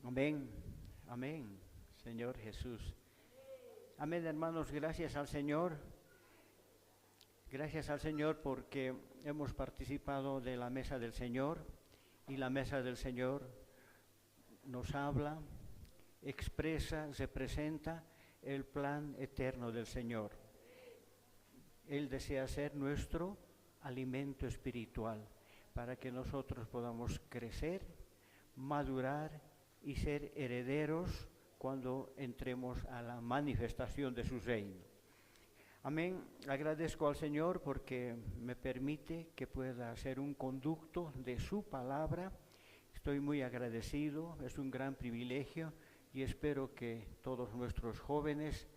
Amén, amén, Señor Jesús. Amén, hermanos, gracias al Señor. Gracias al Señor porque hemos participado de la mesa del Señor y la mesa del Señor nos habla, expresa, representa el plan eterno del Señor. Él desea ser nuestro alimento espiritual para que nosotros podamos crecer, madurar y ser herederos cuando entremos a la manifestación de su reino. Amén. Agradezco al Señor porque me permite que pueda ser un conducto de su palabra. Estoy muy agradecido, es un gran privilegio y espero que todos nuestros jóvenes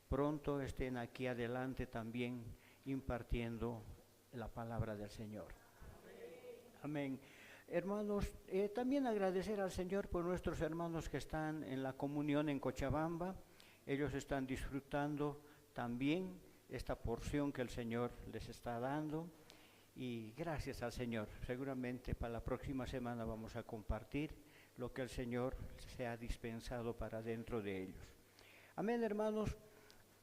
pronto estén aquí adelante también impartiendo la palabra del Señor. Amén. Hermanos, también agradecer al Señor por nuestros hermanos que están en la comunión en Cochabamba. Ellos están disfrutando también esta porción que el Señor les está dando. Y gracias al Señor. Seguramente para la próxima semana vamos a compartir lo que el Señor se ha dispensado para dentro de ellos. Amén, hermanos.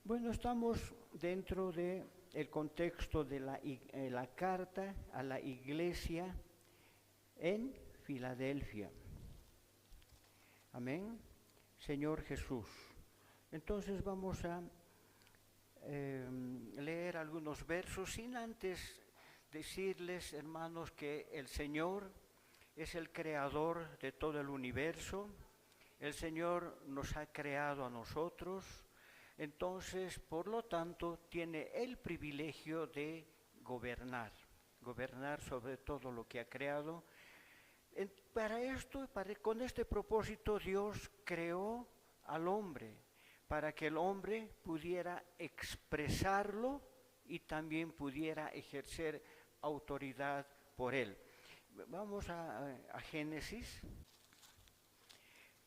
Bueno, estamos dentro del contexto de la carta a la iglesia en Filadelfia. Amén. Señor Jesús. Entonces vamos a leer algunos versos sin antes decirles, hermanos, que el Señor es el creador de todo el universo. El Señor nos ha creado a nosotros. Entonces, por lo tanto, tiene el privilegio de gobernar sobre todo lo que ha creado. Para esto, con este propósito, Dios creó al hombre, para que el hombre pudiera expresarlo y también pudiera ejercer autoridad por él. Vamos a Génesis.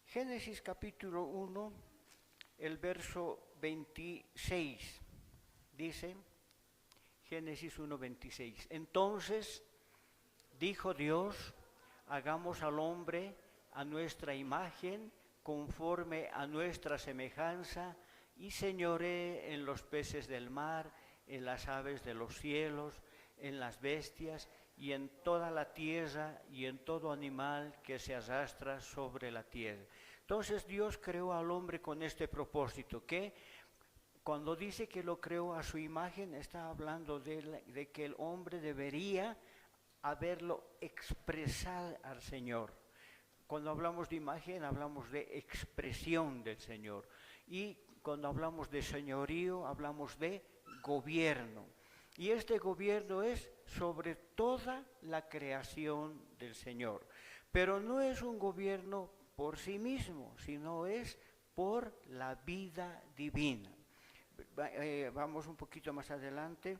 Génesis capítulo 1, el verso 26, dice, Génesis 1, 26. Entonces dijo Dios, hagamos al hombre a nuestra imagen, conforme a nuestra semejanza, y señoree en los peces del mar, en las aves de los cielos, en las bestias, y en toda la tierra, y en todo animal que se arrastra sobre la tierra. Entonces Dios creó al hombre con este propósito, que cuando dice que lo creó a su imagen, está hablando de que el hombre debería haberlo expresado al Señor. Cuando hablamos de imagen, hablamos de expresión del Señor. Y cuando hablamos de señorío, hablamos de gobierno. Y este gobierno es sobre toda la creación del Señor. Pero no es un gobierno por sí mismo, sino es por la vida divina. Vamos un poquito más adelante.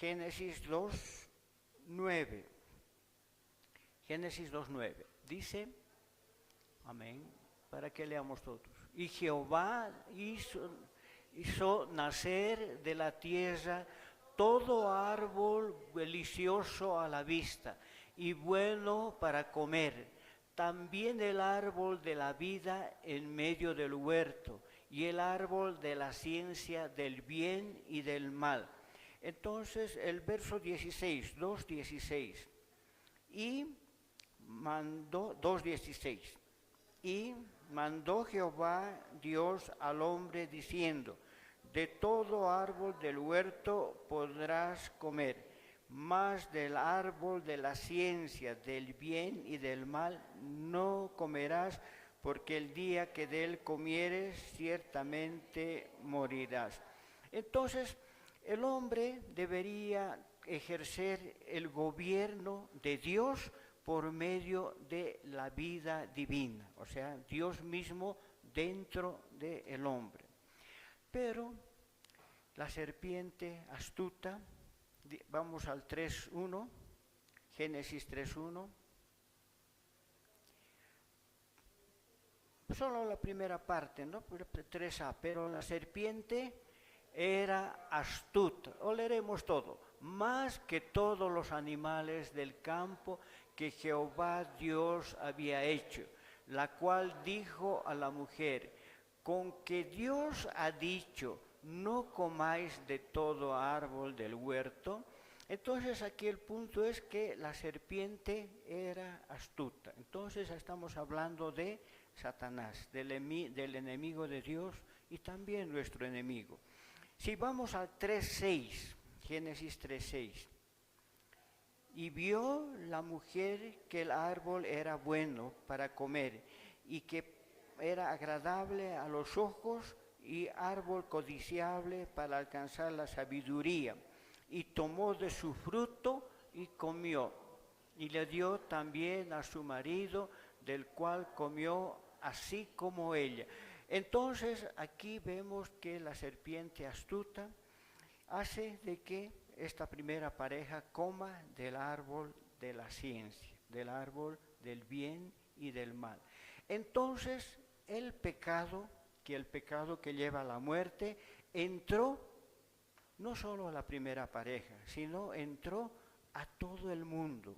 Génesis 2, 9. Génesis 2:9 dice, amén, para que leamos todos. Y Jehová hizo nacer de la tierra todo árbol delicioso a la vista y bueno para comer, también el árbol de la vida en medio del huerto y el árbol de la ciencia del bien y del mal. Entonces el verso 16, 2:16, y mandó, 2:16, y mandó Jehová Dios al hombre diciendo, de todo árbol del huerto podrás comer, mas del árbol de la ciencia del bien y del mal no comerás, porque el día que de él comieres ciertamente morirás. Entonces el hombre debería ejercer el gobierno de Dios por medio de la vida divina, o sea, Dios mismo dentro del hombre. Pero la serpiente astuta, vamos al 3:1, Génesis 3:1, solo la primera parte, ¿no? 3a, pero la serpiente era astuta, o leeremos todo, más que todos los animales del campo que Jehová Dios había hecho, la cual dijo a la mujer: con que Dios ha dicho, no comáis de todo árbol del huerto. Entonces aquí el punto es que la serpiente era astuta. Entonces estamos hablando de Satanás, del enemigo de Dios y también nuestro enemigo. Si vamos al 3:6, Génesis 3:6. Y vio la mujer que el árbol era bueno para comer y que era agradable a los ojos y árbol codiciable para alcanzar la sabiduría. Y tomó de su fruto y comió. Y le dio también a su marido, del cual comió así como ella. Entonces aquí vemos que la serpiente astuta hace de que esta primera pareja coma del árbol de la ciencia, del árbol del bien y del mal. Entonces el pecado que lleva a la muerte, entró no solo a la primera pareja, sino entró a todo el mundo.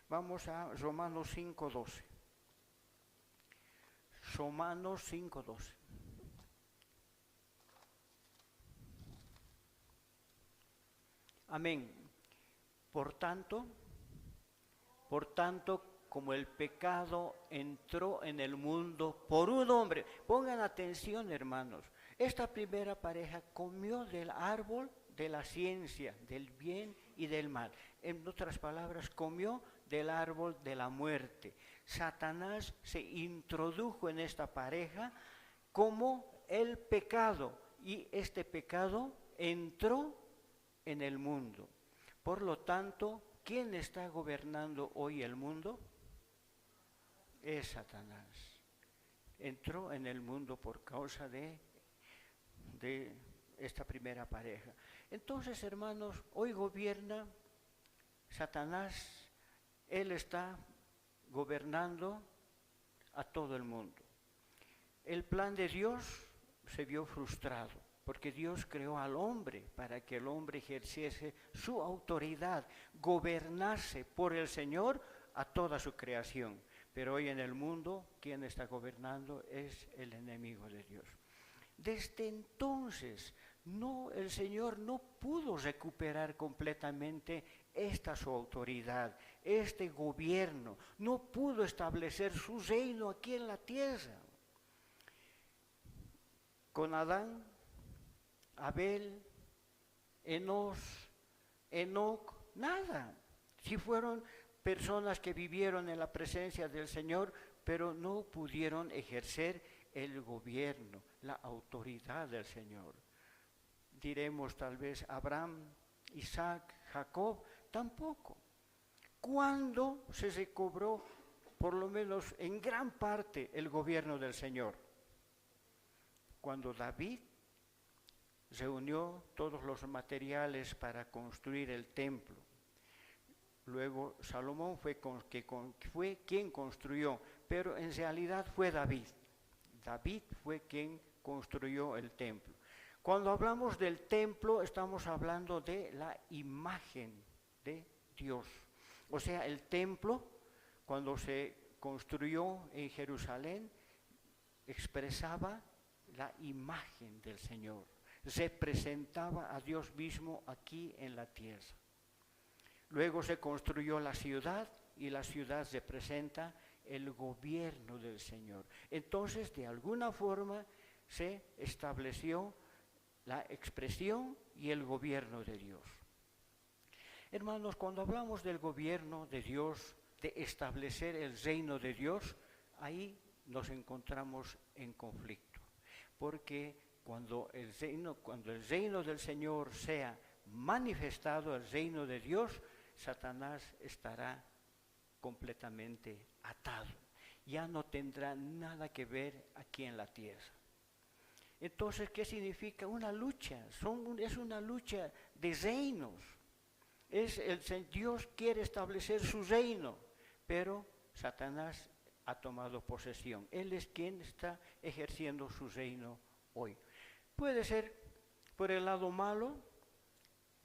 Vamos a Romanos 5:12. Romanos 5:12. Amén. Por tanto, como el pecado entró en el mundo por un hombre. Pongan atención, hermanos. Esta primera pareja comió del árbol de la ciencia, del bien y del mal. En otras palabras, comió del árbol de la muerte. Satanás se introdujo en esta pareja como el pecado, y este pecado entró en el mundo. Por lo tanto, ¿quién está gobernando hoy el mundo? Es Satanás. Entró en el mundo por causa de esta primera pareja. Entonces, hermanos, hoy gobierna Satanás. Él está gobernando a todo el mundo. El plan de Dios se vio frustrado, porque Dios creó al hombre para que el hombre ejerciese su autoridad, gobernase por el Señor a toda su creación. Pero hoy en el mundo, quien está gobernando es el enemigo de Dios. Desde entonces, el Señor no pudo recuperar completamente esta su autoridad, este gobierno, no pudo establecer su reino aquí en la tierra. Con Adán, Abel, Enoc, nada. Sí fueron personas que vivieron en la presencia del Señor, pero no pudieron ejercer el gobierno, la autoridad del Señor. Diremos tal vez Abraham, Isaac, Jacob, tampoco. ¿Cuándo se recobró, por lo menos en gran parte, el gobierno del Señor? Cuando David reunió todos los materiales para construir el templo. Luego Salomón fue quien construyó, pero en realidad fue David. David fue quien construyó el templo. Cuando hablamos del templo, estamos hablando de la imagen de Dios. O sea, el templo, cuando se construyó en Jerusalén, expresaba la imagen del Señor. Representaba a Dios mismo aquí en la tierra. Luego se construyó la ciudad, y la ciudad representa el gobierno del Señor. Entonces, de alguna forma, se estableció la expresión y el gobierno de Dios. Hermanos, cuando hablamos del gobierno de Dios, de establecer el reino de Dios, ahí nos encontramos en conflicto. Porque cuando el reino del Señor sea manifestado, el reino de Dios, Satanás estará completamente atado. Ya no tendrá nada que ver aquí en la tierra. Entonces, ¿qué significa? Una lucha, es una lucha de reinos. Dios quiere establecer su reino, pero Satanás ha tomado posesión. Él es quien está ejerciendo su reino hoy. Puede ser por el lado malo,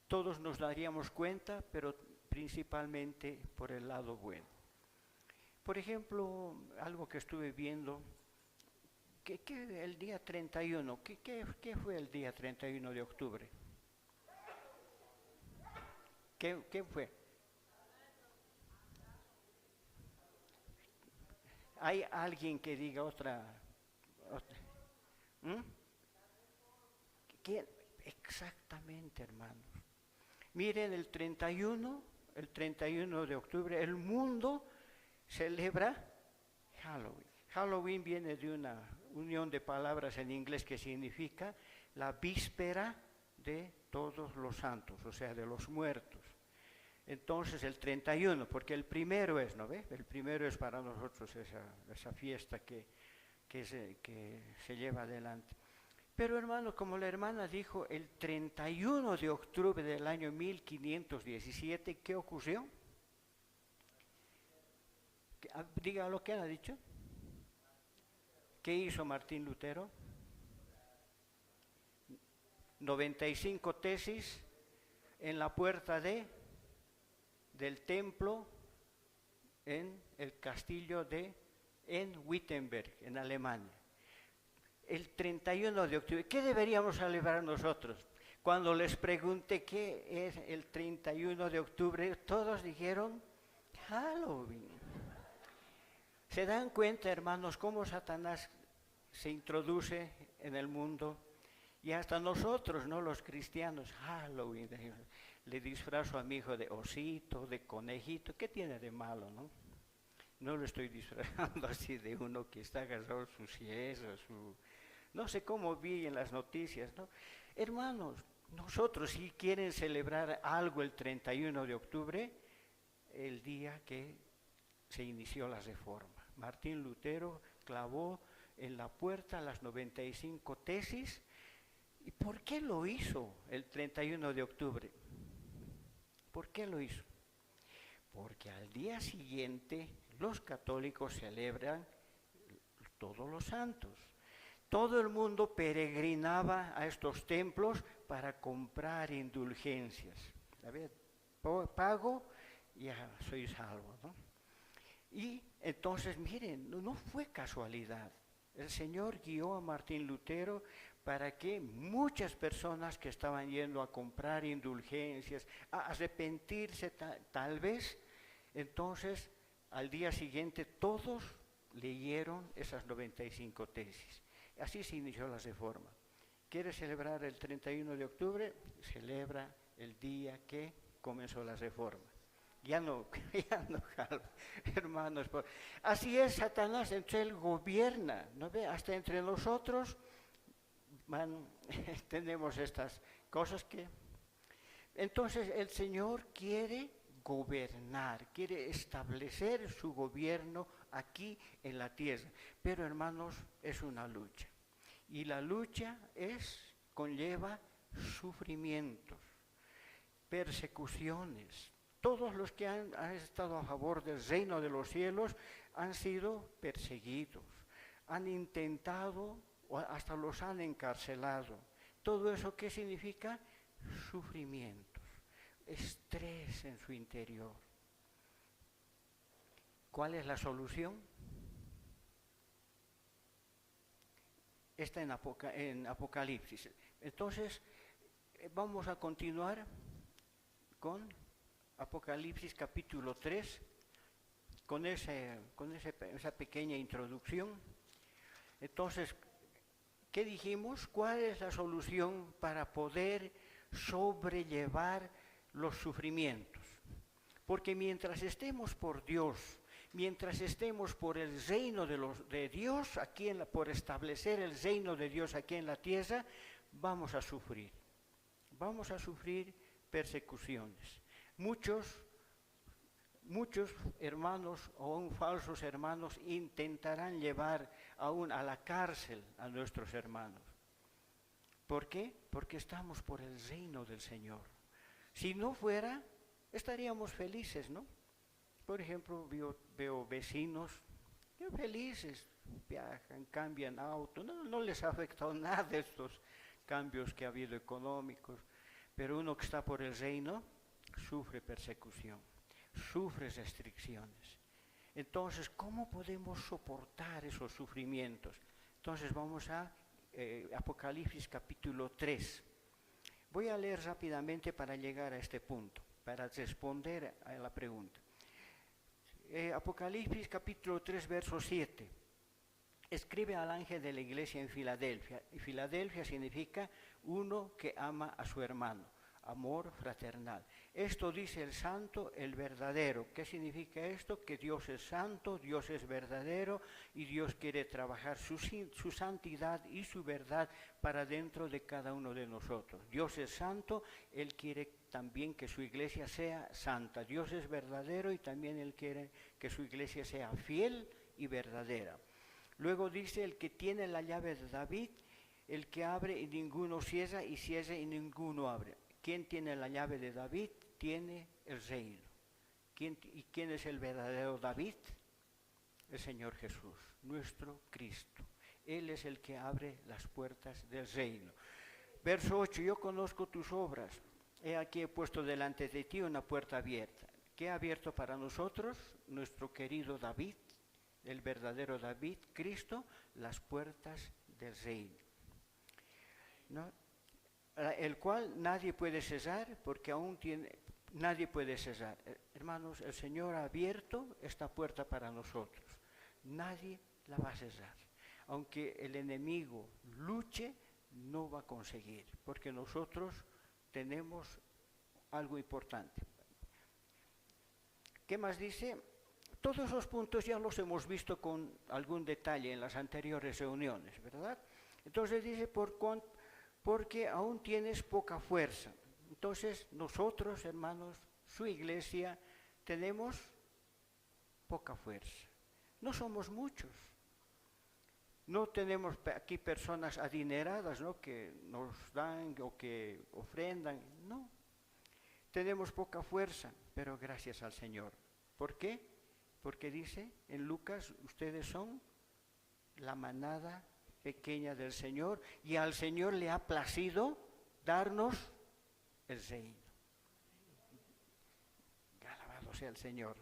todos nos daríamos cuenta, pero principalmente por el lado bueno. Por ejemplo, algo que estuve viendo, que el día 31, ¿qué fue el día 31 de octubre? ¿Qué fue? ¿Hay alguien que diga otra? ¿Mm? ¿Quién? Exactamente, hermanos. Miren, el 31 de octubre, el mundo celebra Halloween. Halloween viene de una unión de palabras en inglés que significa la víspera de todos los santos, o sea, de los muertos. Entonces el 31, porque el primero es, ¿no ve? El primero es para nosotros esa fiesta que se lleva adelante. Pero hermano, como la hermana dijo, el 31 de octubre del año 1517, ¿qué ocurrió? Diga lo que ha dicho. ¿Qué hizo Martín Lutero? 95 tesis en la puerta del templo en el castillo en Wittenberg, en Alemania. El 31 de octubre, ¿qué deberíamos celebrar nosotros? Cuando les pregunté qué es el 31 de octubre, todos dijeron Halloween. ¿Se dan cuenta, hermanos, cómo Satanás se introduce en el mundo? Y hasta nosotros, ¿no? Los cristianos, Halloween, le disfrazo a mi hijo de osito, de conejito, ¿qué tiene de malo, no? No lo estoy disfrazando así de uno que está agarrado sus ciezas, no sé cómo vi en las noticias, ¿no? Hermanos, nosotros si quieren celebrar algo el 31 de octubre, el día que se inició la reforma. Martín Lutero clavó en la puerta las 95 tesis. ¿Y por qué lo hizo el 31 de octubre? ¿Por qué lo hizo? Porque al día siguiente los católicos celebran todos los santos. Todo el mundo peregrinaba a estos templos para comprar indulgencias. A ver, pago y ya soy salvo, ¿no? Y entonces, miren, no fue casualidad. El Señor guió a Martín Lutero para que muchas personas que estaban yendo a comprar indulgencias, a arrepentirse tal vez, entonces al día siguiente todos leyeron esas 95 tesis. Así se inició la reforma. ¿Quiere celebrar el 31 de octubre? Celebra el día que comenzó la reforma. Ya no, hermanos. Así es Satanás, entonces él gobierna, ¿no ve? Hasta entre nosotros tenemos estas cosas que... Entonces el Señor quiere gobernar, quiere establecer su gobierno aquí en la tierra. Pero hermanos, es una lucha. Y la lucha conlleva sufrimientos, persecuciones. Todos los que han estado a favor del reino de los cielos han sido perseguidos, han intentado o hasta los han encarcelado. ¿Todo eso qué significa? Sufrimientos, estrés en su interior. ¿Cuál es la solución? Está en Apocalipsis. Entonces, vamos a continuar con Apocalipsis capítulo 3, con esa pequeña introducción. Entonces, ¿qué dijimos? ¿Cuál es la solución para poder sobrellevar los sufrimientos? Porque mientras estemos por Dios, mientras estemos por el reino de Dios, por establecer el reino de Dios aquí en la tierra, vamos a sufrir persecuciones. Muchos hermanos o aún falsos hermanos intentarán llevar aún a la cárcel a nuestros hermanos. ¿Por qué? Porque estamos por el reino del Señor. Si no fuera, estaríamos felices, ¿no? Por ejemplo, veo vecinos felices, viajan, cambian auto, no les ha afectado nada de estos cambios que ha habido económicos, pero uno que está por el reino sufre persecución, sufre restricciones. Entonces, ¿cómo podemos soportar esos sufrimientos? Entonces vamos a Apocalipsis capítulo 3. Voy a leer rápidamente para llegar a este punto, para responder a la pregunta. Apocalipsis capítulo 3, verso 7. Escribe al ángel de la iglesia en Filadelfia. Y Filadelfia significa uno que ama a su hermano, amor fraternal. Esto dice el santo, el verdadero. ¿Qué significa esto? Que Dios es santo, Dios es verdadero y Dios quiere trabajar su santidad y su verdad para dentro de cada uno de nosotros. Dios es santo, Él quiere también que su iglesia sea santa. Dios es verdadero y también Él quiere que su iglesia sea fiel y verdadera. Luego dice, el que tiene la llave de David, el que abre y ninguno cierra, y cierra y ninguno abre. ¿Quién tiene la llave de David? Tiene el reino. ¿Y quién es el verdadero David? El Señor Jesús, nuestro Cristo. Él es el que abre las puertas del reino. Verso 8, yo conozco tus obras. He aquí he puesto delante de ti una puerta abierta. ¿Qué ha abierto para nosotros? Nuestro querido David, el verdadero David, Cristo, las puertas del reino, ¿no? El cual nadie puede cesar, porque aún nadie puede cesar. Hermanos, el Señor ha abierto esta puerta para nosotros. Nadie la va a cesar. Aunque el enemigo luche, no va a conseguir, porque nosotros tenemos algo importante. ¿Qué más dice? Todos esos puntos ya los hemos visto con algún detalle en las anteriores reuniones, ¿verdad? Entonces dice, porque aún tienes poca fuerza. Entonces nosotros, hermanos, su iglesia, tenemos poca fuerza. No somos muchos. No tenemos aquí personas adineradas, ¿no?, que nos dan o que ofrendan. No. Tenemos poca fuerza, pero gracias al Señor. ¿Por qué? Porque dice en Lucas, ustedes son la manada pequeña del Señor y al Señor le ha placido darnos el reino. Alabado sea el Señor.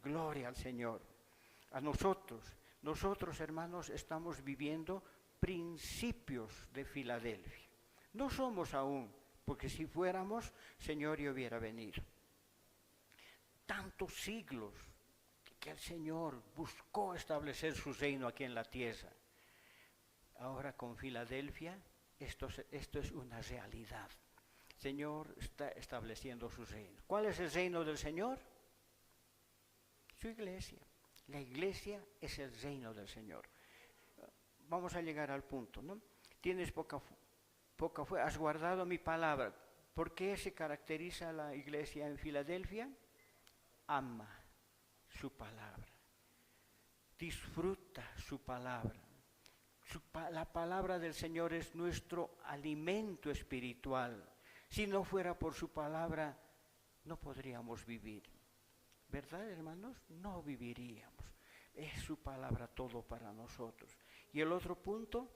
Gloria al Señor. A nosotros hermanos estamos viviendo principios de Filadelfia. No somos aún, porque si fuéramos, Señor ya hubiera venido. Tantos siglos que el Señor buscó establecer su reino aquí en la tierra. Ahora con Filadelfia, esto es una realidad. El Señor está estableciendo su reino. ¿Cuál es el reino del Señor? Su iglesia. La iglesia es el reino del Señor. Vamos a llegar al punto, ¿no? Tienes poca fe, has guardado mi palabra. ¿Por qué se caracteriza la iglesia en Filadelfia? Ama su palabra, disfruta su palabra. La palabra del Señor es nuestro alimento espiritual. Si no fuera por su palabra, no podríamos vivir. ¿Verdad, hermanos? No viviríamos. Es su palabra todo para nosotros. Y el otro punto,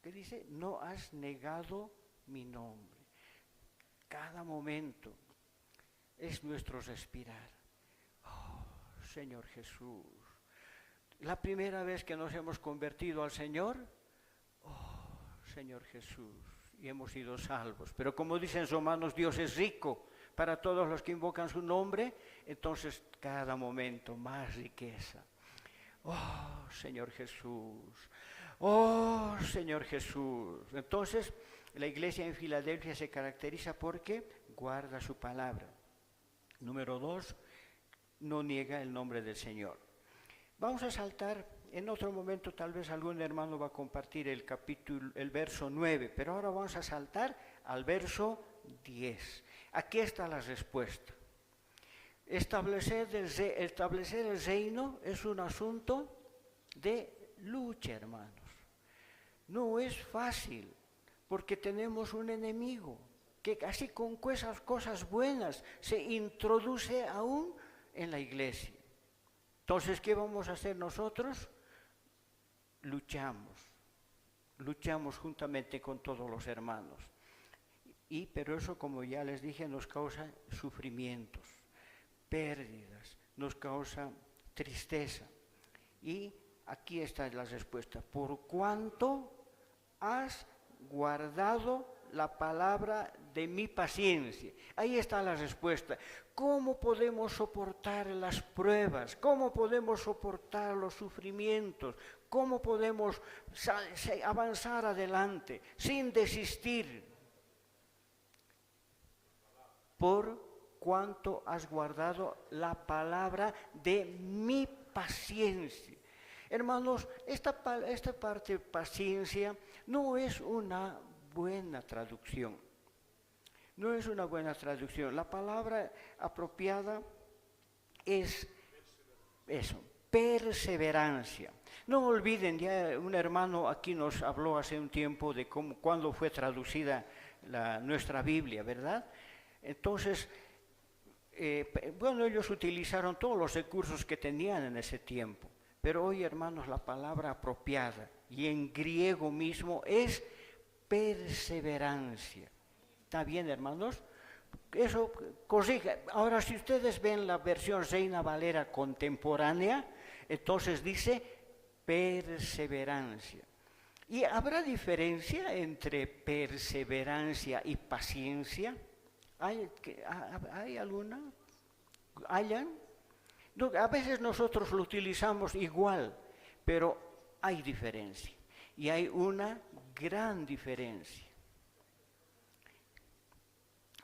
¿qué dice? No has negado mi nombre. Cada momento es nuestro respirar. Oh, Señor Jesús. La primera vez que nos hemos convertido al Señor, oh, Señor Jesús, y hemos sido salvos. Pero como dicen Romanos, Dios es rico para todos los que invocan su nombre, entonces cada momento más riqueza. Oh, Señor Jesús. Oh, Señor Jesús. Entonces, la iglesia en Filadelfia se caracteriza porque guarda su palabra. Número 2, no niega el nombre del Señor. Vamos a saltar, en otro momento tal vez algún hermano va a compartir el verso 9, pero ahora vamos a saltar al verso 10. Aquí está la respuesta. Establecer el reino es un asunto de lucha, hermanos. No es fácil, porque tenemos un enemigo que así con esas cosas buenas se introduce aún en la iglesia. Entonces, ¿qué vamos a hacer nosotros? Luchamos juntamente con todos los hermanos. Pero eso, como ya les dije, nos causa sufrimientos, pérdidas, nos causa tristeza. Y aquí está la respuesta. Por cuanto has guardado la palabra de mi paciencia. Ahí está la respuesta. ¿Cómo podemos soportar las pruebas? ¿Cómo podemos soportar los sufrimientos? ¿Cómo podemos avanzar adelante sin desistir? Por cuanto has guardado la palabra de mi paciencia. Hermanos, esta parte paciencia no es una buena traducción. No es una buena traducción. La palabra apropiada es eso, perseverancia. No olviden, ya un hermano aquí nos habló hace un tiempo de cuándo fue traducida nuestra Biblia, ¿verdad? Entonces, ellos utilizaron todos los recursos que tenían en ese tiempo. Pero hoy, hermanos, la palabra apropiada, y en griego mismo, es perseverancia. ¿Está bien, hermanos? Eso corrige. Ahora, si ustedes ven la versión Reina Valera contemporánea, entonces dice perseverancia. ¿Y habrá diferencia entre perseverancia y paciencia? ¿Hay alguna? ¿Hayan? No, a veces nosotros lo utilizamos igual, pero hay diferencia. Y hay una gran diferencia.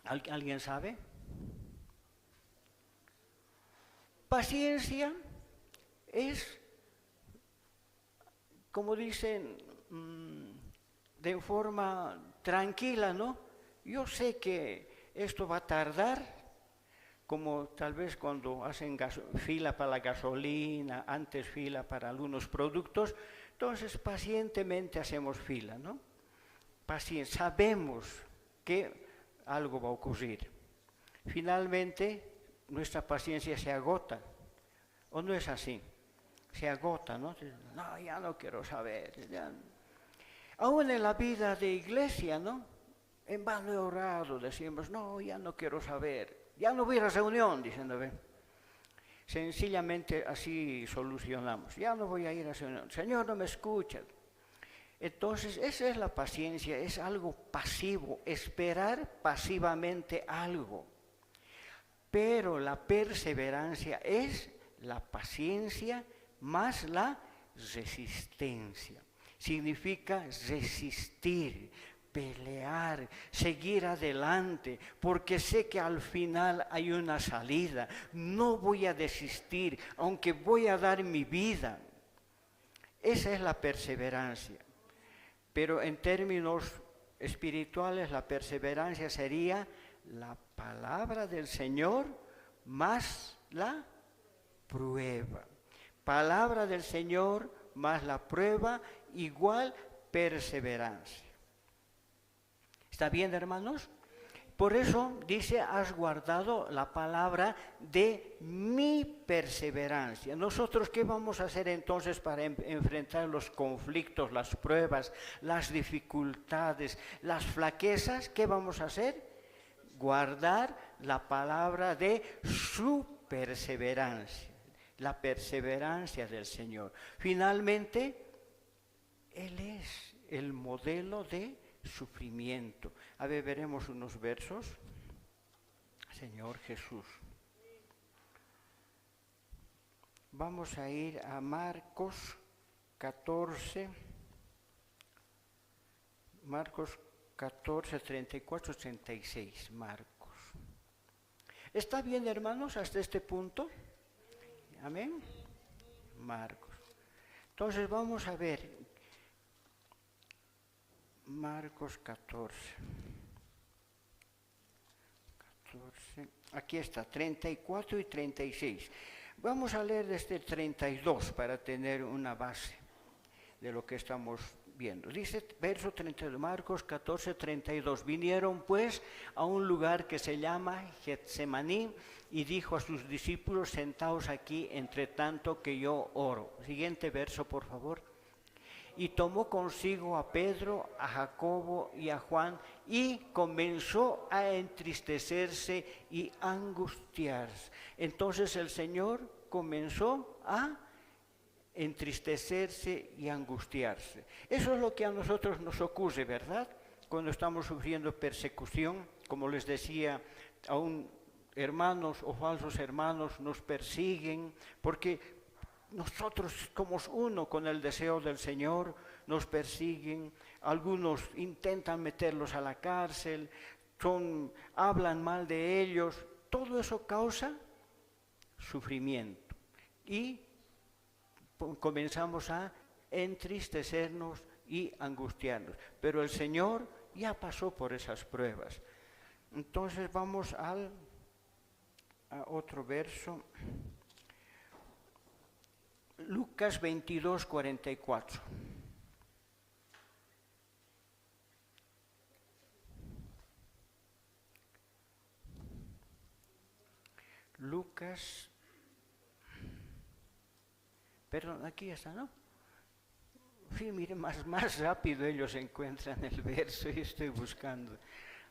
¿Alguien sabe? Paciencia es, como dicen, de forma tranquila, ¿no? Yo sé que esto va a tardar, como tal vez cuando hacen fila para la gasolina, antes fila para algunos productos, entonces pacientemente hacemos fila, ¿no? Sabemos que algo va a ocurrir. Finalmente, nuestra paciencia se agota, ¿o no es así? Se agota, ¿no? No, ya no quiero saber. Ya. Aún en la vida de iglesia, ¿no? En vano he orado, decimos, no, ya no quiero saber. Ya no voy a la reunión, diciendo, ¿ve? Sencillamente así solucionamos. Ya no voy a ir a la reunión. Señor, no me escucha. Entonces, esa es la paciencia, es algo pasivo, esperar pasivamente algo. Pero la perseverancia es la paciencia más la resistencia. Significa resistir, pelear, seguir adelante, porque sé que al final hay una salida. No voy a desistir, aunque voy a dar mi vida. Esa es la perseverancia. Pero en términos espirituales, la perseverancia sería la palabra del Señor más la prueba. Palabra del Señor más la prueba, igual perseverancia. ¿Está bien, hermanos? Por eso dice, has guardado la palabra de mi perseverancia. Nosotros, ¿qué vamos a hacer entonces para enfrentar los conflictos, las pruebas, las dificultades, las flaquezas? ¿Qué vamos a hacer? Guardar la palabra de su perseverancia, la perseverancia del Señor. Finalmente, Él es el modelo de sufrimiento. A ver, veremos unos versos. Señor Jesús. Vamos a ir a Marcos 14. Marcos 14, 34, 36. Marcos. ¿Está bien, hermanos, hasta este punto? Amén. Marcos. Entonces vamos a ver. Marcos 14. Aquí está, 34 y 36. Vamos a leer desde 32 para tener una base de lo que estamos viendo. Dice, verso 32, Marcos 14, 32. Vinieron pues a un lugar que se llama Getsemaní y dijo a sus discípulos, sentaos aquí entre tanto que yo oro. Siguiente verso, por favor. Y tomó consigo a Pedro, a Jacobo y a Juan, y comenzó a entristecerse y angustiarse. Entonces el Señor comenzó a entristecerse y angustiarse. Eso es lo que a nosotros nos ocurre, ¿verdad? Cuando estamos sufriendo persecución, como les decía, aún hermanos o falsos hermanos nos persiguen, porque nosotros somos uno con el deseo del Señor, nos persiguen, algunos intentan meterlos a la cárcel, hablan mal de ellos, todo eso causa sufrimiento y comenzamos a entristecernos y angustiarnos. Pero el Señor ya pasó por esas pruebas. Entonces vamos a otro verso. Lucas 22, 44. Lucas, perdón, aquí está, ¿no? Sí, mire, más rápido ellos encuentran el verso y estoy buscando.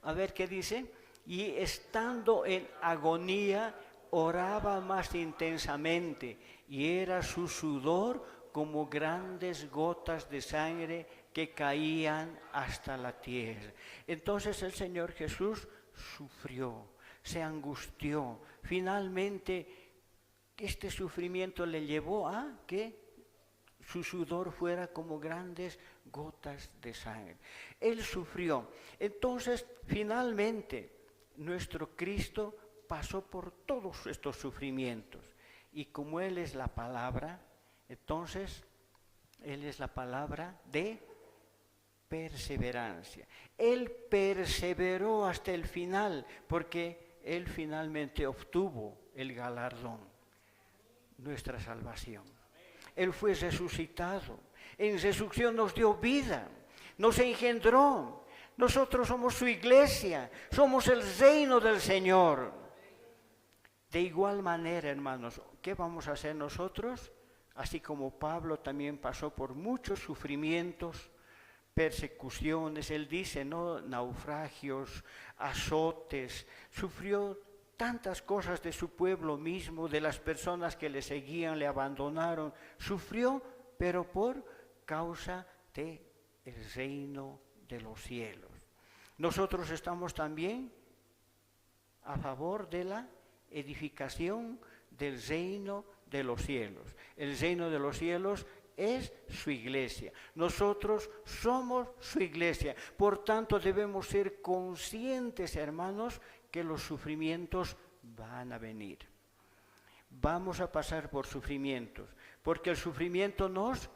A ver qué dice. Y estando en agonía, oraba más intensamente, y era su sudor como grandes gotas de sangre que caían hasta la tierra. Entonces el Señor Jesús sufrió, se angustió. Finalmente, este sufrimiento le llevó a que su sudor fuera como grandes gotas de sangre. Él sufrió. Entonces, finalmente, nuestro Cristo pasó por todos estos sufrimientos. Y como Él es la palabra, entonces, Él es la palabra de perseverancia. Él perseveró hasta el final, porque Él finalmente obtuvo el galardón, nuestra salvación. Él fue resucitado. En resurrección nos dio vida, nos engendró. Nosotros somos su iglesia, somos el reino del Señor. De igual manera, hermanos, ¿qué vamos a hacer nosotros? Así como Pablo también pasó por muchos sufrimientos, persecuciones, él dice, ¿no? Naufragios, azotes, sufrió tantas cosas de su pueblo mismo, de las personas que le seguían, le abandonaron, sufrió, pero por causa del reino de los cielos. Nosotros estamos también a favor de la edificación del reino de los cielos. El reino de los cielos es su iglesia. Nosotros somos su iglesia. Por tanto, debemos ser conscientes, hermanos, que los sufrimientos van a venir. Vamos a pasar por sufrimientos, porque el sufrimiento nos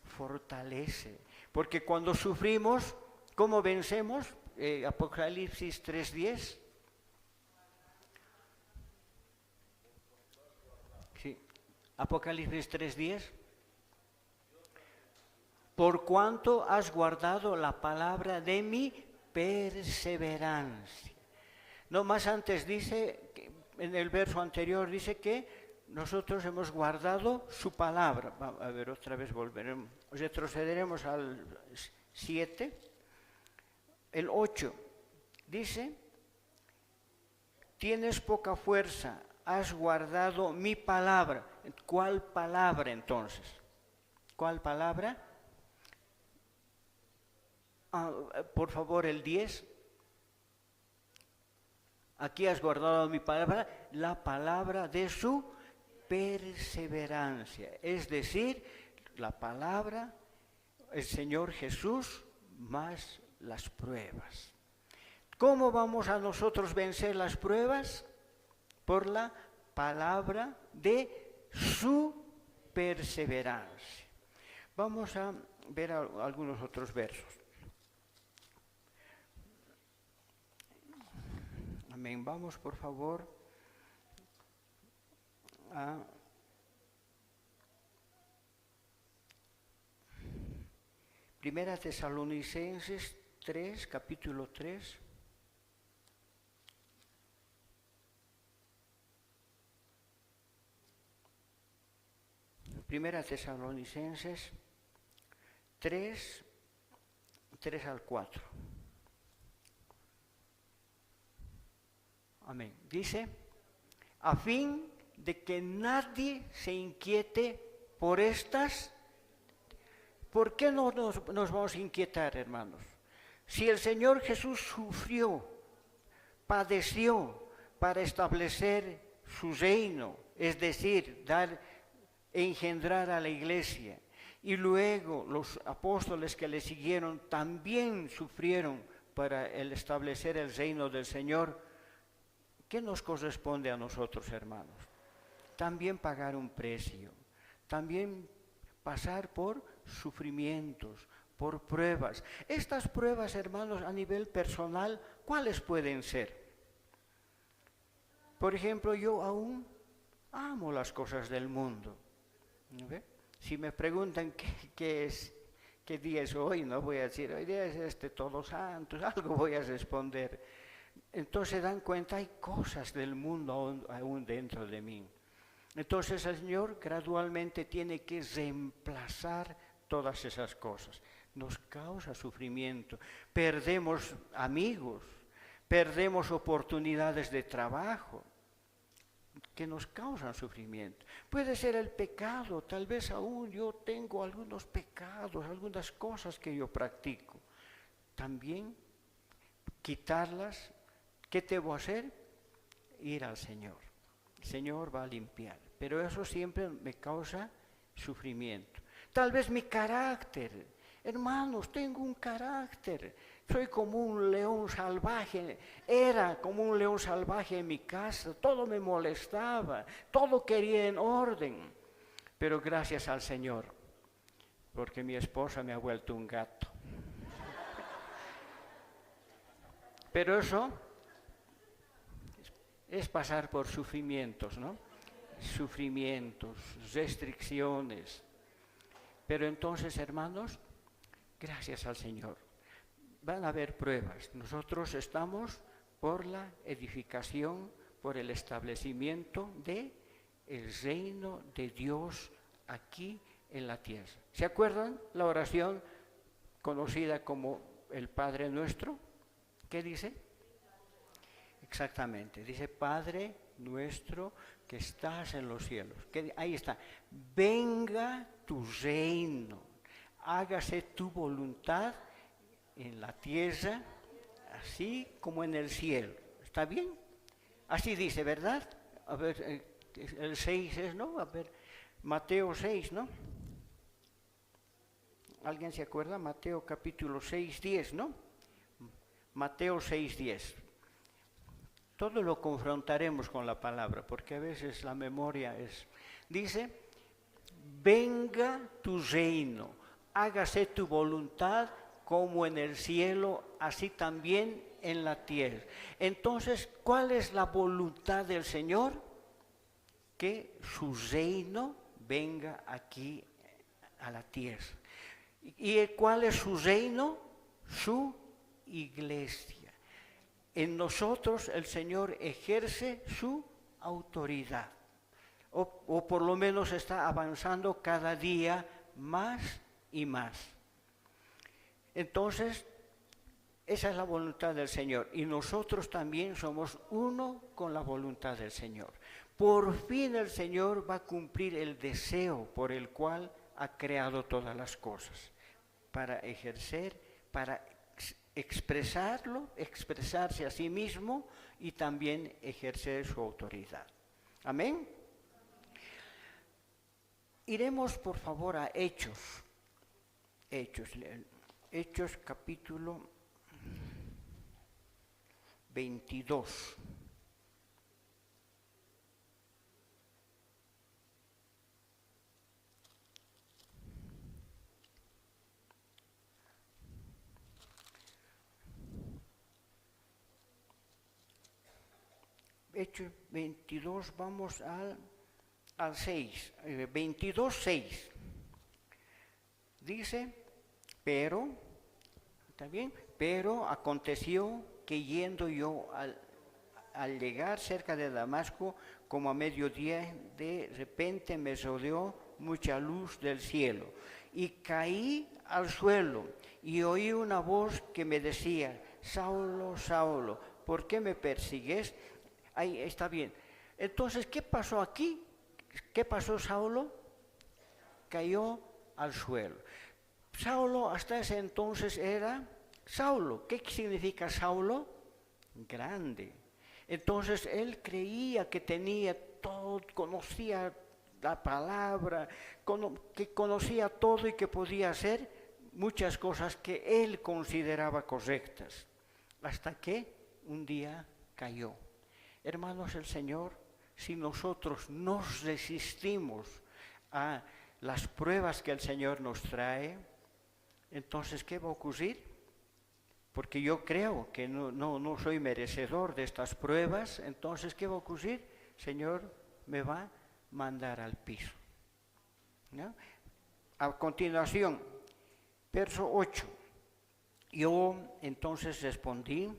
fortalece. Porque cuando sufrimos, ¿cómo vencemos? Apocalipsis 3:10. Sí, Apocalipsis 3:10. Por cuanto has guardado la palabra de mi perseverancia. No más antes dice, en el verso anterior dice que nosotros hemos guardado su palabra. A ver, otra vez volveremos, retrocederemos al 7. El 8 dice, tienes poca fuerza, has guardado mi palabra. ¿Cuál palabra entonces? ¿Cuál palabra? Por favor, el 10. Aquí has guardado mi palabra, la palabra de su perseverancia. Es decir, la palabra, el Señor Jesús, más las pruebas. ¿Cómo vamos a nosotros vencer las pruebas? Por la palabra de su perseverancia. Vamos a ver algunos otros versos. Amén. Vamos, por favor, a Primera Tesalonicenses 3, capítulo 3. Primera Tesalonicenses 3, 3 al 4. Amén. Dice, a fin de que nadie se inquiete por estas. ¿Por qué no nos vamos a inquietar, hermanos? Si el Señor Jesús sufrió, padeció para establecer su reino, es decir, engendrar a la iglesia, y luego los apóstoles que le siguieron también sufrieron para establecer el reino del Señor, ¿qué nos corresponde a nosotros, hermanos? También pagar un precio, también pasar por sufrimientos, por pruebas. Estas pruebas, hermanos, a nivel personal, ¿cuáles pueden ser? Por ejemplo, yo aún amo las cosas del mundo. ¿Ve? Si me preguntan qué día es hoy, no voy a decir, hoy día es Todos Santos, algo voy a responder. Entonces dan cuenta, hay cosas del mundo aún dentro de mí. Entonces el Señor gradualmente tiene que reemplazar todas esas cosas. Nos causa sufrimiento, perdemos amigos, perdemos oportunidades de trabajo que nos causan sufrimiento. Puede ser el pecado, tal vez aún yo tengo algunos pecados, algunas cosas que yo practico. También quitarlas, ¿qué debo hacer? Ir al Señor. El Señor va a limpiar, pero eso siempre me causa sufrimiento. Tal vez mi carácter, hermanos, tengo un carácter, soy como un león salvaje, era como un león salvaje en mi casa, todo me molestaba, todo quería en orden, pero gracias al Señor, porque mi esposa me ha vuelto un gato. Pero eso es pasar por sufrimientos, ¿no? Sufrimientos, restricciones. Pero entonces, hermanos, gracias al Señor, van a haber pruebas. Nosotros estamos por la edificación, por el establecimiento del reino de Dios aquí en la tierra. ¿Se acuerdan la oración conocida como el Padre Nuestro? ¿Qué dice? Exactamente, dice Padre Nuestro que estás en los cielos. Ahí está, venga tu reino, hágase tu voluntad en la tierra, así como en el cielo. ¿Está bien? Así dice, ¿verdad? A ver, el 6 es, ¿no? A ver, Mateo 6, ¿no? ¿Alguien se acuerda? Mateo capítulo 6, 10, ¿no? Mateo 6, 10. Todo lo confrontaremos con la palabra, porque a veces la memoria es... Dice, venga tu reino, hágase tu voluntad como en el cielo, así también en la tierra. Entonces, ¿cuál es la voluntad del Señor? Que su reino venga aquí a la tierra. ¿Y cuál es su reino? Su iglesia. En nosotros el Señor ejerce su autoridad, o por lo menos está avanzando cada día más y más. Entonces, esa es la voluntad del Señor, y nosotros también somos uno con la voluntad del Señor. Por fin el Señor va a cumplir el deseo por el cual ha creado todas las cosas, para ejercer, para expresarse a sí mismo y también ejercer su autoridad. Amén. Iremos por favor a Hechos capítulo 22. Hechos 22, vamos al 6, 22, 6. Dice, pero, ¿está bien? Pero aconteció que yendo yo al llegar cerca de Damasco, como a mediodía, de repente me rodeó mucha luz del cielo. Y caí al suelo y oí una voz que me decía, Saulo, Saulo, ¿por qué me persigues? Ahí está bien. Entonces, ¿qué pasó aquí? ¿Qué pasó Saulo? Cayó al suelo. Saulo hasta ese entonces era Saulo. ¿Qué significa Saulo? Grande. Entonces él creía que tenía todo, conocía la palabra, que conocía todo y que podía hacer muchas cosas que él consideraba correctas. Hasta que un día cayó. Hermanos, el Señor, si nosotros nos resistimos a las pruebas que el Señor nos trae, entonces, ¿qué va a ocurrir? Porque yo creo que no soy merecedor de estas pruebas, entonces, ¿qué va a ocurrir? Señor me va a mandar al piso, ¿no? A continuación, verso 8. Yo entonces respondí,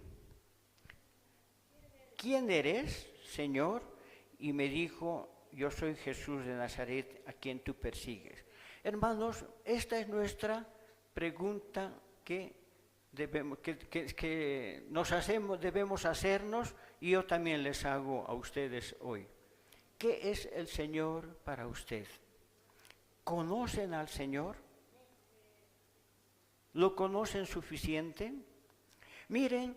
¿quién eres, Señor? Y me dijo, yo soy Jesús de Nazaret, a quien tú persigues. Hermanos, esta es nuestra pregunta que debemos hacernos, y yo también les hago a ustedes hoy. ¿Qué es el Señor para usted? ¿Conocen al Señor? ¿Lo conocen suficiente? Miren,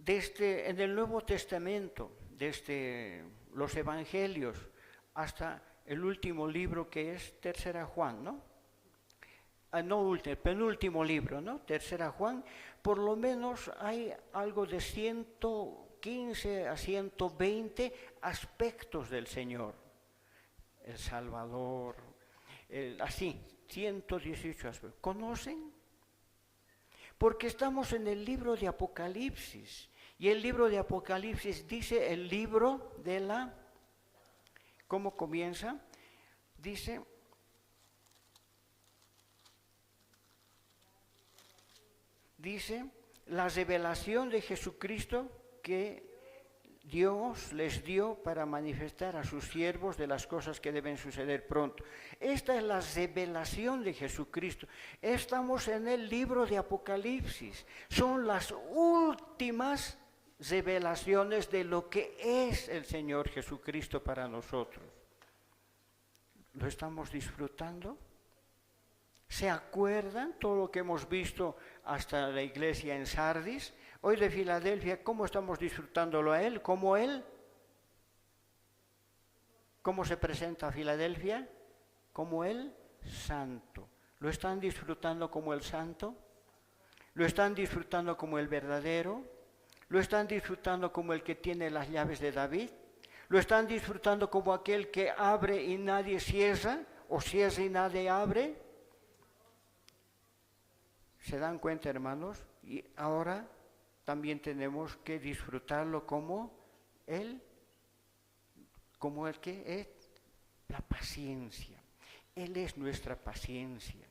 en el Nuevo Testamento, desde los Evangelios hasta el último libro que es Tercera Juan, ¿no? El penúltimo libro, ¿no? Tercera Juan, por lo menos hay algo de 115 a 120 aspectos del Señor. El Salvador, así, 118 aspectos. ¿Conocen? Porque estamos en el libro de Apocalipsis, y el libro de Apocalipsis dice el libro de la... ¿Cómo comienza? Dice... la revelación de Jesucristo que Dios les dio para manifestar a sus siervos de las cosas que deben suceder pronto. Esta es la revelación de Jesucristo. Estamos en el libro de Apocalipsis. Son las últimas revelaciones de lo que es el Señor Jesucristo para nosotros. ¿Lo estamos disfrutando? ¿Se acuerdan todo lo que hemos visto hasta la iglesia en Sardis? Hoy de Filadelfia, ¿cómo estamos disfrutándolo a Él? ¿Cómo Él? ¿Cómo se presenta a Filadelfia? Como el Santo. ¿Lo están disfrutando como el Santo? ¿Lo están disfrutando como el verdadero? ¿Lo están disfrutando como el que tiene las llaves de David? ¿Lo están disfrutando como aquel que abre y nadie cierra? ¿O cierra y nadie abre? ¿Se dan cuenta, hermanos? Y ahora también tenemos que disfrutarlo como el que es la paciencia. Él es nuestra paciencia.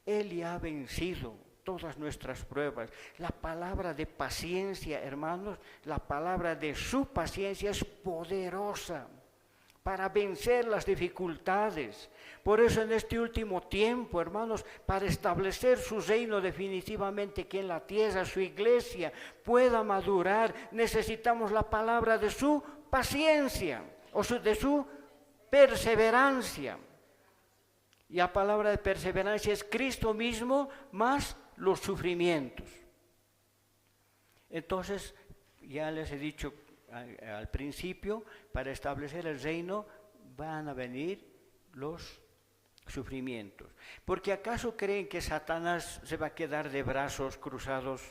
Él ya ha vencido todas nuestras pruebas. La palabra de paciencia, hermanos, la palabra de su paciencia es poderosa para vencer las dificultades. Por eso en este último tiempo, hermanos, para establecer su reino definitivamente que en la tierra, su iglesia pueda madurar, necesitamos la palabra de su paciencia, de su perseverancia. Y la palabra de perseverancia es Cristo mismo más los sufrimientos. Entonces, ya les he dicho al principio, para establecer el reino van a venir los sufrimientos. ¿Porque acaso creen que Satanás se va a quedar de brazos cruzados?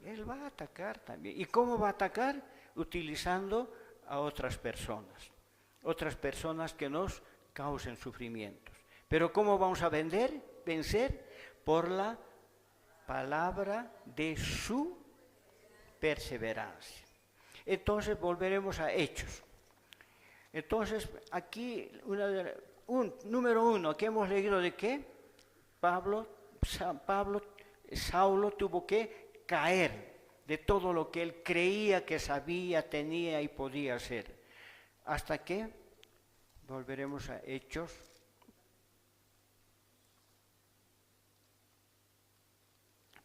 Él va a atacar también. ¿Y cómo va a atacar? Utilizando a otras personas que nos causen sufrimientos. Pero ¿cómo vamos a vencer? Por la palabra de su perseverancia. Entonces volveremos a Hechos. Entonces aquí número 1 que hemos leído de que Saulo tuvo que caer de todo lo que él creía que sabía, tenía y podía hacer. Hasta que volveremos a Hechos.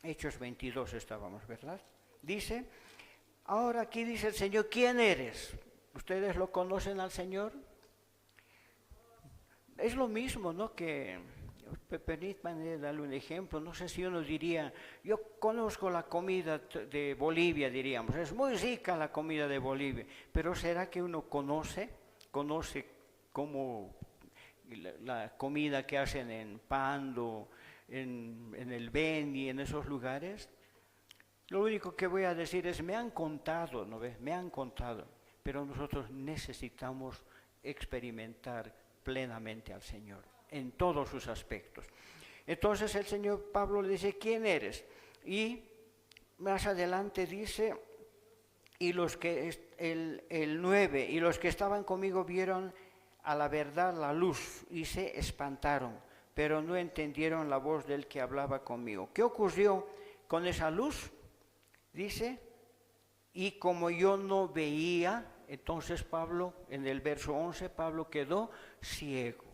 Hechos 22 estábamos, ¿verdad? Dice... Ahora aquí dice el Señor, ¿quién eres? ¿Ustedes lo conocen al Señor? Es lo mismo, ¿no? Que, permítanme darle un ejemplo, no sé si uno diría, yo conozco la comida de Bolivia, diríamos, es muy rica la comida de Bolivia, pero ¿será que uno conoce cómo la comida que hacen en Pando, en el Beni, en esos lugares? Lo único que voy a decir es, me han contado, ¿no ves? Me han contado, pero nosotros necesitamos experimentar plenamente al Señor, en todos sus aspectos. Entonces el Señor Pablo le dice, ¿quién eres? Y más adelante dice, y el 9, y los que estaban conmigo vieron a la verdad la luz y se espantaron, pero no entendieron la voz del que hablaba conmigo. ¿Qué ocurrió con esa luz? Dice, y como yo no veía, entonces Pablo, en el verso 11, Pablo quedó ciego.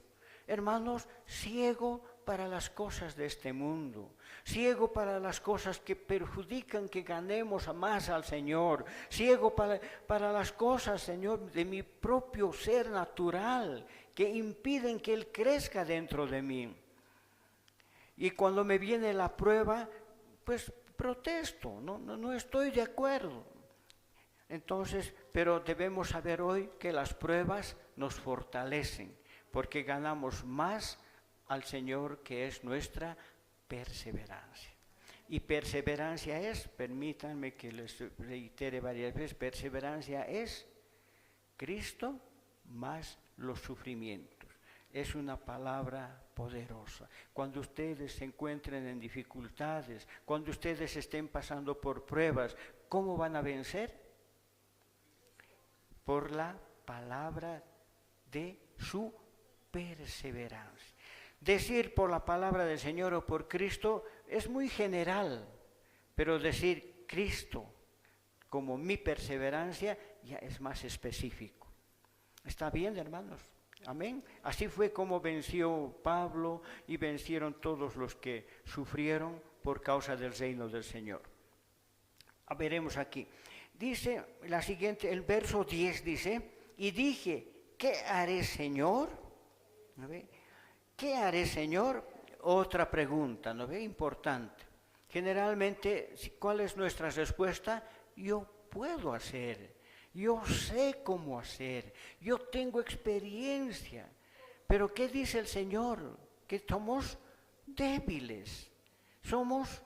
Hermanos, ciego para las cosas de este mundo, ciego para las cosas que perjudican que ganemos más al Señor, ciego para las cosas, Señor, de mi propio ser natural, que impiden que Él crezca dentro de mí. Y cuando me viene la prueba, pues protesto, no estoy de acuerdo. Entonces, pero debemos saber hoy que las pruebas nos fortalecen, porque ganamos más al Señor, que es nuestra perseverancia. Y perseverancia es, permítanme que les reitere varias veces, perseverancia es Cristo más los sufrimientos. Es una palabra poderosa. Cuando ustedes se encuentren en dificultades, cuando ustedes estén pasando por pruebas, ¿cómo van a vencer? Por la palabra de su perseverancia. Decir por la palabra del Señor o por Cristo es muy general, pero decir Cristo como mi perseverancia ya es más específico. ¿Está bien, hermanos? Amén. Así fue como venció Pablo y vencieron todos los que sufrieron por causa del reino del Señor. Veremos aquí. Dice la siguiente, el verso 10 dice, y dije, ¿qué haré, Señor? ¿No ve? ¿Qué haré, Señor? Otra pregunta, ¿no ve? Importante. Generalmente, ¿cuál es nuestra respuesta? Yo puedo hacer, yo sé cómo hacer, yo tengo experiencia. Pero ¿qué dice el Señor? Que somos débiles, somos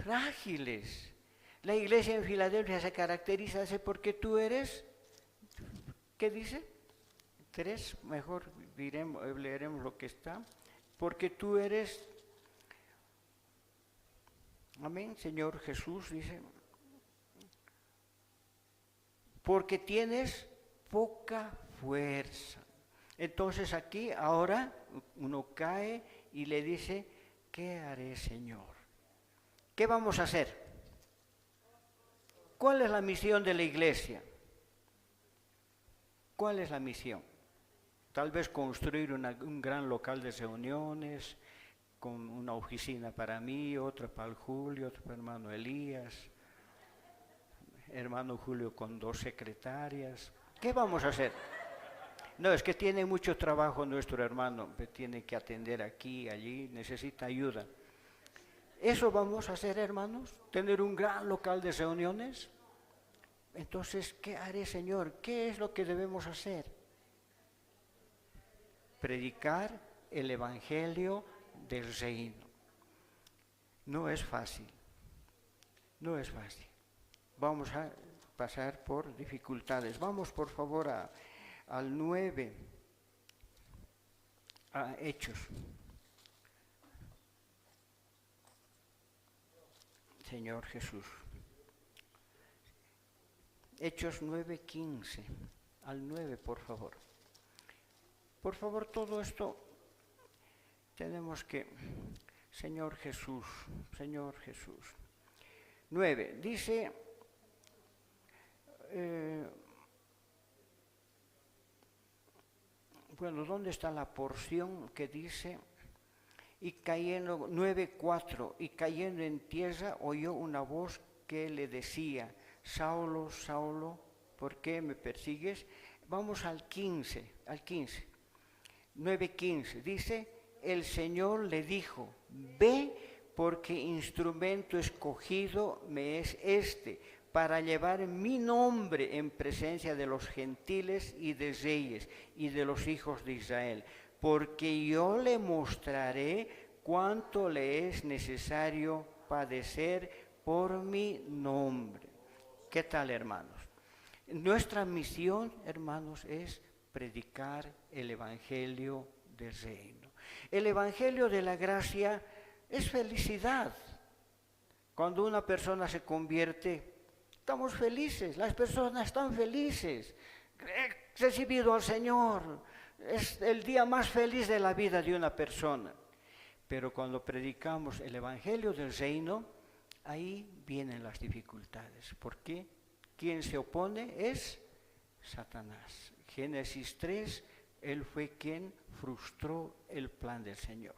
frágiles. La iglesia en Filadelfia se caracteriza porque tú eres, ¿qué dice? 3, mejor leeremos lo que está, porque tú eres, amén, Señor Jesús dice, porque tienes poca fuerza. Entonces aquí ahora uno cae y le dice, ¿qué haré, Señor? ¿Qué vamos a hacer? ¿Cuál es la misión de la iglesia? ¿Cuál es la misión? Tal vez construir un gran local de reuniones, con una oficina para mí, otra para el Julio, otra para el hermano Elías, hermano Julio con 2 secretarias. ¿Qué vamos a hacer? No, es que tiene mucho trabajo nuestro hermano, tiene que atender aquí, allí, necesita ayuda. ¿Eso vamos a hacer, hermanos? ¿Tener un gran local de reuniones? Entonces, ¿qué haré, Señor? ¿Qué es lo que debemos hacer? Predicar el evangelio del reino. No es fácil, no es fácil. Vamos a pasar por dificultades. Vamos, por favor, al 9, a Hechos. Señor Jesús. Hechos 9:15, al 9, por favor. Por favor, todo esto tenemos que, Señor Jesús, Señor Jesús. 9, dice, bueno, ¿dónde está la porción que dice? Y cayendo, 9:4, y cayendo en tierra oyó una voz que le decía, Saulo, Saulo, ¿por qué me persigues? Vamos al 15, 9:15. Dice, el Señor le dijo, ve porque instrumento escogido me es este, para llevar mi nombre en presencia de los gentiles y de reyes y de los hijos de Israel, porque yo le mostraré cuánto le es necesario padecer por mi nombre. ¿Qué tal, hermanos? Nuestra misión, hermanos, es predicar el Evangelio del Reino. El Evangelio de la gracia es felicidad. Cuando una persona se convierte, estamos felices, las personas están felices. He recibido al Señor, es el día más feliz de la vida de una persona. Pero cuando predicamos el Evangelio del Reino, ahí vienen las dificultades. ¿Por qué? Quien se opone es Satanás. Génesis 3, él fue quien frustró el plan del Señor.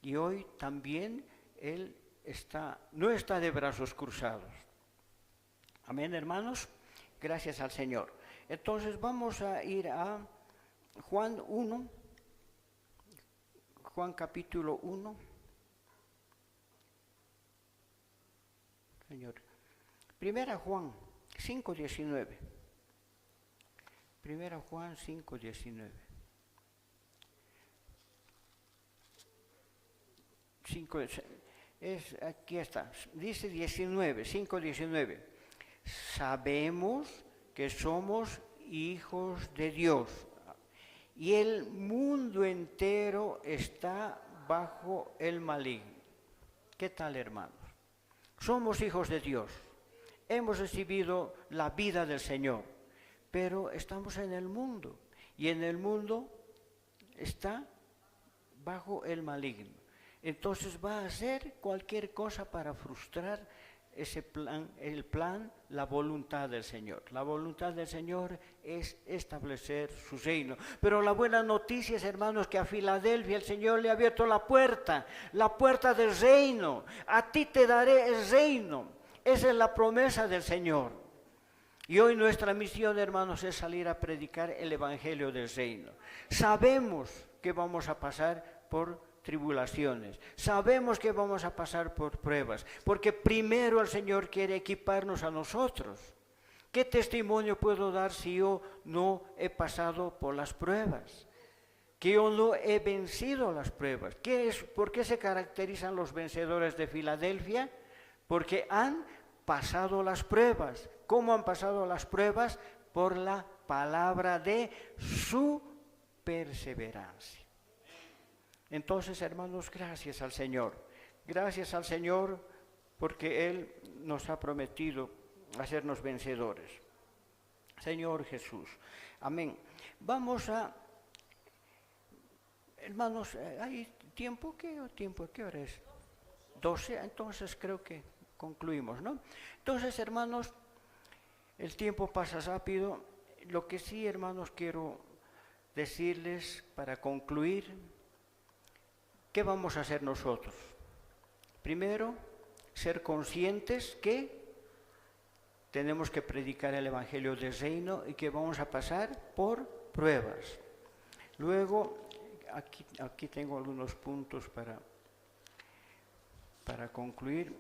Y hoy también él no está de brazos cruzados. Amén, hermanos. Gracias al Señor. Entonces vamos a ir a Juan 1, Juan capítulo 1. Señor. Primera Juan 5:19. Primera Juan 5:19. Aquí está, dice 5:19. Sabemos que somos hijos de Dios y el mundo entero está bajo el maligno. ¿Qué tal, hermanos? Somos hijos de Dios, hemos recibido la vida del Señor, pero estamos en el mundo y en el mundo está bajo el maligno. Entonces va a hacer cualquier cosa para frustrar ese plan, la voluntad del Señor. La voluntad del Señor es establecer su reino. Pero la buena noticia es, hermanos, que a Filadelfia el Señor le ha abierto la puerta del reino. A ti te daré el reino. Esa es la promesa del Señor. Y hoy nuestra misión, hermanos, es salir a predicar el Evangelio del reino. Sabemos que vamos a pasar por tribulaciones, sabemos que vamos a pasar por pruebas, porque primero el Señor quiere equiparnos a nosotros. ¿Qué testimonio puedo dar si yo no he pasado por las pruebas? Que yo no he vencido las pruebas. ¿Por qué se caracterizan los vencedores de Filadelfia? Porque han pasado las pruebas. ¿Cómo han pasado las pruebas? Por la palabra de su perseverancia. Entonces, hermanos, gracias al Señor porque Él nos ha prometido hacernos vencedores. Señor Jesús, amén. Vamos a, hermanos, ¿hay tiempo? ¿Qué hora es? 12, entonces creo que concluimos, ¿no? Entonces, hermanos, el tiempo pasa rápido. Lo que sí, hermanos, quiero decirles para concluir, ¿qué vamos a hacer nosotros? Primero, ser conscientes que tenemos que predicar el Evangelio del Reino y que vamos a pasar por pruebas. Luego, aquí tengo algunos puntos para concluir.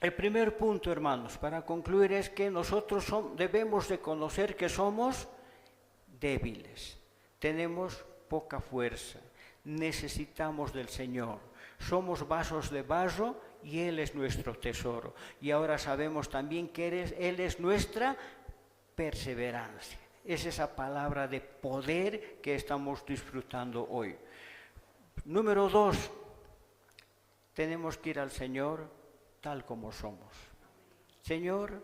El primer punto, hermanos, para concluir es que nosotros debemos de conocer que somos débiles, tenemos poca fuerza. Necesitamos del Señor, somos vasos de barro y Él es nuestro tesoro. Y ahora sabemos también que Él es nuestra perseverancia. Es esa palabra de poder que estamos disfrutando hoy. Número 2, tenemos que ir al Señor tal como somos. Señor,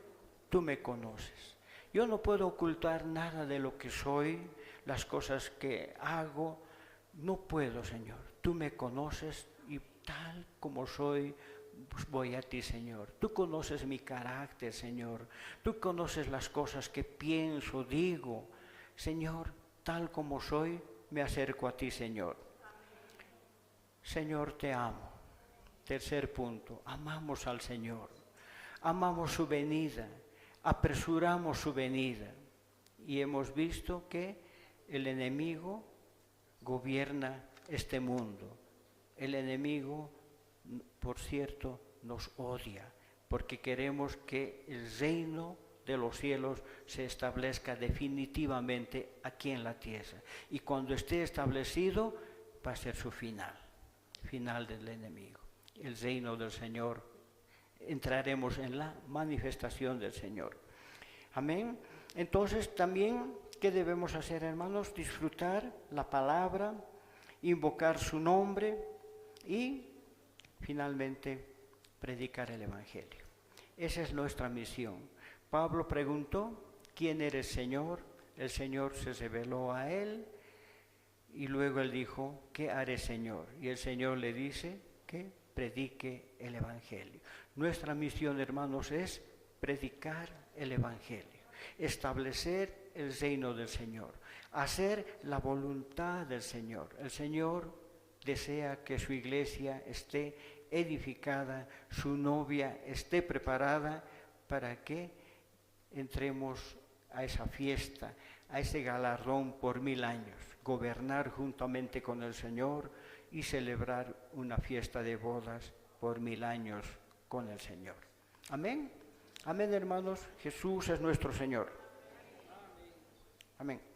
tú me conoces. Yo no puedo ocultar nada de lo que soy, las cosas que hago. No puedo, Señor. Tú me conoces y tal como soy, pues voy a ti, Señor. Tú conoces mi carácter, Señor. Tú conoces las cosas que pienso, digo. Señor, tal como soy, me acerco a ti, Señor. Señor, te amo. Tercer punto, amamos al Señor. Amamos su venida. apresuramos su venida y hemos visto que el enemigo gobierna este mundo. El enemigo, por cierto, nos odia porque queremos que el reino de los cielos se establezca definitivamente aquí en la tierra. Y cuando esté establecido, va a ser su final del enemigo. El reino del Señor, entraremos en la manifestación del Señor. Amén. Entonces también, ¿qué debemos hacer, hermanos? Disfrutar la palabra, invocar su nombre y finalmente predicar el Evangelio. Esa es nuestra misión. Pablo preguntó, ¿quién eres, Señor? El Señor se reveló a él y luego él dijo, ¿qué haré, Señor? Y el Señor le dice que predique el Evangelio. Nuestra misión, hermanos, es predicar el Evangelio, establecer el reino del Señor, hacer la voluntad del Señor. El Señor desea que su iglesia esté edificada, su novia esté preparada para que entremos a esa fiesta, a ese galardón por 1000 años, gobernar juntamente con el Señor y celebrar una fiesta de bodas por 1000 años con el Señor. Amén. Amén, hermanos. Jesús es nuestro Señor. Amén.